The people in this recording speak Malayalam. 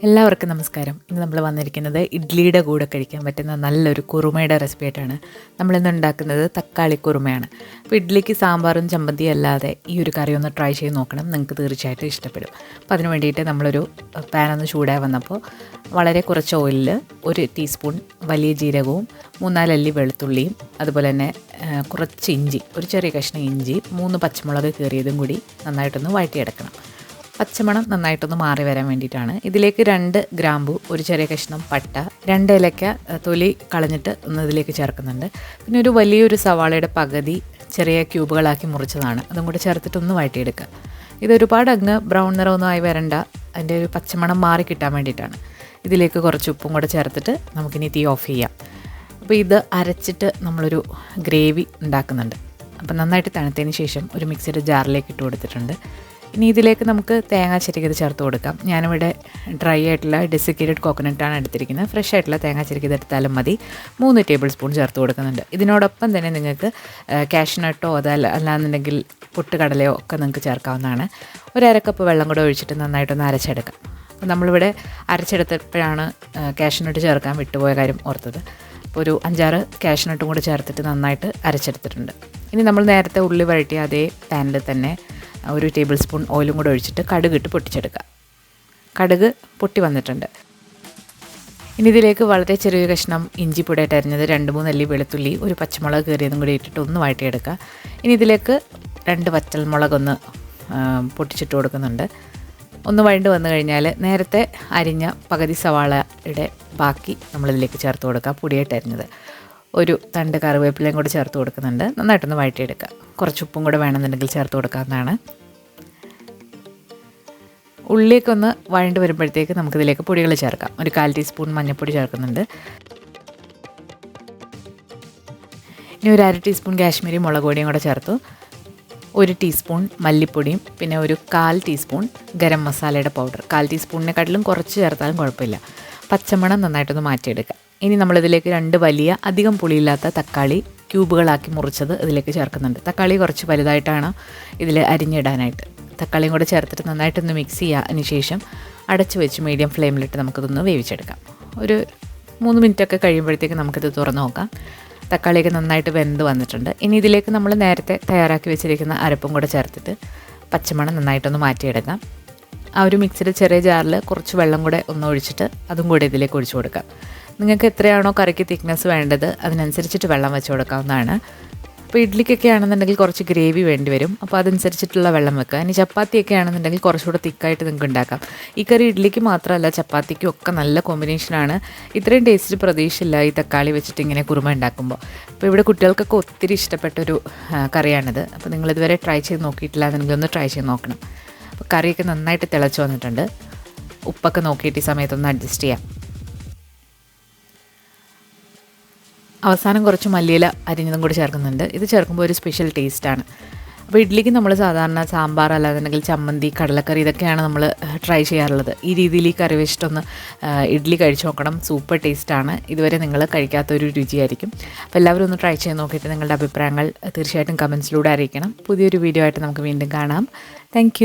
എല്ലാവർക്കും നമസ്കാരം. ഇന്ന് നമ്മൾ വന്നിരിക്കുന്നത് ഇഡ്ലിയുടെ കൂടെ കഴിക്കാൻ പറ്റുന്ന നല്ലൊരു കുറുമയുടെ റെസിപ്പി ആയിട്ടാണ്. നമ്മളിന്ന് ഉണ്ടാക്കുന്നത് തക്കാളി കുറുമയാണ്. അപ്പോൾ ഇഡ്ലിക്ക് സാമ്പാറും ചമ്മന്തിയും അല്ലാതെ ഈ ഒരു കറി ഒന്ന് ട്രൈ ചെയ്ത് നോക്കണം, നിങ്ങൾക്ക് തീർച്ചയായിട്ടും ഇഷ്ടപ്പെടും. അപ്പോൾ അതിന് വേണ്ടിയിട്ട് നമ്മളൊരു പാനൊന്ന് ചൂടായി വന്നപ്പോൾ വളരെ കുറച്ച് ഓയിലിൽ 1 ടീസ്പൂൺ വലിയ ജീരകവും 3-4 അല്ലി വെളുത്തുള്ളിയും അതുപോലെ തന്നെ കുറച്ച് ഇഞ്ചി, ഒരു ചെറിയ കഷ്ണം ഇഞ്ചി, 3 പച്ചമുളക് കീറിയതും കൂടി നന്നായിട്ടൊന്ന് വഴറ്റിയെടുക്കണം. പച്ചമണം നന്നായിട്ടൊന്ന് മാറി വരാൻ വേണ്ടിയിട്ടാണ്. ഇതിലേക്ക് 2 ഗ്രാമ്പു, ഒരു ചെറിയ കഷ്ണം പട്ട, 2 ഏലക്ക തൊലി കളഞ്ഞിട്ട് ഒന്ന് ഇതിലേക്ക് ചേർക്കുന്നുണ്ട്. പിന്നെ ഒരു വലിയൊരു സവാളയുടെ പകുതി ചെറിയ ക്യൂബുകളാക്കി മുറിച്ചതാണ്, അതും കൂടി ചേർത്തിട്ടൊന്ന് വഴറ്റിയെടുക്കുക. ഇതൊരുപാട് അങ്ങ് ബ്രൗൺ നിറമൊന്നും ആയി വരണ്ട, അതിൻ്റെ ഒരു പച്ചമണം മാറി കിട്ടാൻ വേണ്ടിയിട്ടാണ്. ഇതിലേക്ക് കുറച്ച് ഉപ്പും കൂടെ ചേർത്തിട്ട് നമുക്കിനി തീ ഓഫ് ചെയ്യാം. അപ്പോൾ ഇത് അരച്ചിട്ട് നമ്മളൊരു ഗ്രേവി ഉണ്ടാക്കുന്നുണ്ട്. അപ്പോൾ നന്നായിട്ട് തണുത്തതിന് ശേഷം ഒരു മിക്സിയുടെ ജാറിലേക്ക് ഇട്ട് കൊടുത്തിട്ടുണ്ട്. ഇനി ഇതിലേക്ക് നമുക്ക് തേങ്ങ ചിരകിയത് ചേർത്ത് കൊടുക്കാം. ഞാനിവിടെ ഡ്രൈ ആയിട്ടുള്ള ഡെസിക്കേറ്റഡ് കോക്കനട്ടാണ് എടുത്തിരിക്കുന്നത്. ഫ്രഷ് ആയിട്ടുള്ള തേങ്ങ ചിരകിയത് എടുത്താലും മതി. 3 ടേബിൾ സ്പൂൺ ചേർത്ത് കൊടുക്കുന്നുണ്ട്. ഇതിനോടൊപ്പം തന്നെ നിങ്ങൾക്ക് കാഷ്നട്ടോ അല്ലാന്നുണ്ടെങ്കിൽ പൊട്ടുകടലയോ ഒക്കെ നിങ്ങൾക്ക് ചേർക്കാവുന്നതാണ്. 1/2 കപ്പ് വെള്ളം കൂടെ ഒഴിച്ചിട്ട് നന്നായിട്ടൊന്ന് അരച്ചെടുക്കാം. അപ്പോൾ നമ്മളിവിടെ അരച്ചെടുത്തപ്പോഴാണ് കാഷ്നട്ട് ചേർക്കാൻ വിട്ടുപോയ കാര്യം ഓർത്തത്. അപ്പോൾ ഒരു 5-6 കാഷ്നട്ടും കൂടെ ചേർത്തിട്ട് നന്നായിട്ട് അരച്ചെടുത്തിട്ടുണ്ട്. ഇനി നമ്മൾ നേരത്തെ ഉള്ളി വഴറ്റിയ അതേ പാനിൽ തന്നെ 1 ടേബിൾ സ്പൂൺ ഓയിലും കൂടെ ഒഴിച്ചിട്ട് കടുകിട്ട് പൊട്ടിച്ചെടുക്കുക. കടുക് പൊട്ടി വന്നിട്ടുണ്ട്. ഇനി ഇതിലേക്ക് വളരെ ചെറിയ കഷ്ണം ഇഞ്ചി പൊടിയായിട്ട് അരിഞ്ഞത്, 2-3 അല്ലി വെളുത്തുള്ളി, ഒരു പച്ചമുളക് കീറിയതും കൂടി ഇട്ടിട്ട് ഒന്ന് വഴറ്റിയെടുക്കുക. ഇനി ഇതിലേക്ക് 2 വറ്റൽമുളകൊന്ന് പൊട്ടിച്ചിട്ട് കൊടുക്കുന്നുണ്ട്. ഒന്ന് വഴണ്ട് വന്നു കഴിഞ്ഞാൽ നേരത്തെ അരിഞ്ഞ പകുതി സവാളയുടെ ബാക്കി നമ്മളിതിലേക്ക് ചേർത്ത് കൊടുക്കുക. പൊടിയായിട്ട് അരിഞ്ഞത് ഒരു തണ്ട് കറിവേപ്പിലയും കൂടി ചേർത്ത് കൊടുക്കുന്നുണ്ട്. നന്നായിട്ടൊന്ന് വഴറ്റിയെടുക്കുക. കുറച്ച് ഉപ്പും കൂടെ വേണമെന്നുണ്ടെങ്കിൽ ചേർത്ത് കൊടുക്കാവുന്നതാണ്. ഉള്ളിയൊക്കെ ഒന്ന് വഴണ്ട് വരുമ്പോഴത്തേക്ക് നമുക്കിതിലേക്ക് പൊടികൾ ചേർക്കാം. ഒരു 1/4 ടീസ്പൂൺ മഞ്ഞൾപ്പൊടി ചേർക്കുന്നുണ്ട്. ഇനി ഒരു 1/2 ടീസ്പൂൺ കാശ്മീരി മുളക് പൊടിയും കൂടെ ചേർത്തു. 1 ടീസ്പൂൺ മല്ലിപ്പൊടിയും പിന്നെ ഒരു 1/4 ടീസ്പൂൺ ഗരം മസാലയുടെ പൗഡർ. 1/4 ടീസ്പൂണിനെക്കാട്ടിലും കുറച്ച് ചേർത്താലും കുഴപ്പമില്ല. പച്ചമണം നന്നായിട്ടൊന്ന് മാറ്റിയെടുക്കുക. ഇനി നമ്മളിതിലേക്ക് 2 വലിയ അധികം പുളിയില്ലാത്ത തക്കാളി ക്യൂബുകളാക്കി മുറിച്ചത് ഇതിലേക്ക് ചേർക്കുന്നുണ്ട്. തക്കാളി കുറച്ച് വലുതായിട്ടാണ് ഇതിൽ അരിഞ്ഞിടാനായിട്ട്. തക്കാളിയും കൂടെ ചേർത്തിട്ട് നന്നായിട്ടൊന്ന് മിക്സ് ചെയ്യാൻ ശേഷം അടച്ചു വെച്ച് മീഡിയം ഫ്ലെയിമിലിട്ട് നമുക്കിതൊന്ന് വേവിച്ചെടുക്കാം. ഒരു 3 മിനിറ്റൊക്കെ കഴിയുമ്പോഴത്തേക്ക് നമുക്കിത് തുറന്ന് നോക്കാം. തക്കാളിയൊക്കെ നന്നായിട്ട് വെന്ത് വന്നിട്ടുണ്ട്. ഇനി ഇതിലേക്ക് നമ്മൾ നേരത്തെ തയ്യാറാക്കി വെച്ചിരിക്കുന്ന അരപ്പും കൂടെ ചേർത്തിട്ട് പച്ചമണം നന്നായിട്ടൊന്ന് മാറ്റിയെടുക്കാം. ആ ഒരു മിക്സിയുടെ ചെറിയ ജാറിൽ കുറച്ച് വെള്ളം കൂടെ ഒന്ന് ഒഴിച്ചിട്ട് അതും കൂടെ ഇതിലേക്ക് ഒഴിച്ചു കൊടുക്കാം. നിങ്ങൾക്ക് എത്രയാണോ കറിക്ക് തിക്നെസ് വേണ്ടത് അതിനനുസരിച്ചിട്ട് വെള്ളം വെച്ച് കൊടുക്കാവുന്നതാണ്. അപ്പോൾ ഇഡ്ലിക്കൊക്കെ ആണെന്നുണ്ടെങ്കിൽ കുറച്ച് ഗ്രേവി വേണ്ടി വരും, അപ്പോൾ അതനുസരിച്ചിട്ടുള്ള വെള്ളം വെക്കുക. ഇനി ചപ്പാത്തിയൊക്കെ ആണെന്നുണ്ടെങ്കിൽ കുറച്ചുകൂടെ തിക്കായിട്ട് നിങ്ങൾക്ക് ഉണ്ടാക്കാം. ഈ കറി ഇഡ്ലിക്ക് മാത്രമല്ല ചപ്പാത്തിക്കും ഒക്കെ നല്ല കോമ്പിനേഷനാണ്. ഇത്രയും ടേസ്റ്റ് പ്രതീക്ഷയില്ല ഈ തക്കാളി വെച്ചിട്ട് ഇങ്ങനെ കുറുമ ഉണ്ടാക്കുമ്പോൾ. അപ്പോൾ ഇവിടെ കുട്ടികൾക്കൊക്കെ ഒത്തിരി ഇഷ്ടപ്പെട്ടൊരു കറിയാണിത്. അപ്പോൾ നിങ്ങളിതുവരെ ട്രൈ ചെയ്ത് നോക്കിയിട്ടില്ല എന്നുണ്ടെങ്കിൽ ഒന്ന് ട്രൈ ചെയ്ത് നോക്കണം. അപ്പോൾ കറിയൊക്കെ നന്നായിട്ട് തിളച്ച് വന്നിട്ടുണ്ട്. ഉപ്പൊക്കെ നോക്കിയിട്ട് ഈ സമയത്തൊന്ന് അഡ്ജസ്റ്റ് ചെയ്യാം. അവസാനം കുറച്ച് മല്ലിയില അരിഞ്ഞതും കൂടി ചേർക്കുന്നുണ്ട്. ഇത് ചേർക്കുമ്പോൾ ഒരു സ്പെഷ്യൽ ടേസ്റ്റാണ്. അപ്പോൾ ഇഡ്ലിക്ക് നമ്മൾ സാധാരണ സാമ്പാർ അല്ലാന്നുണ്ടെങ്കിൽ ചമ്മന്തി, കടലക്കറി ഇതൊക്കെയാണ് നമ്മൾ ട്രൈ ചെയ്യാറുള്ളത്. ഈ രീതിയിൽ ഈ കറി വെച്ചിട്ടൊന്ന് ഇഡ്ലി കഴിച്ച് നോക്കണം. സൂപ്പർ ടേസ്റ്റാണ്. ഇതുവരെ നിങ്ങൾ കഴിക്കാത്തൊരു രുചിയായിരിക്കും. അപ്പോൾ എല്ലാവരും ഒന്ന് ട്രൈ ചെയ്ത് നോക്കിയിട്ട് നിങ്ങളുടെ അഭിപ്രായങ്ങൾ തീർച്ചയായിട്ടും കമൻസിലൂടെ അറിയിക്കണം. പുതിയൊരു വീഡിയോ ആയിട്ട് നമുക്ക് വീണ്ടും കാണാം. താങ്ക്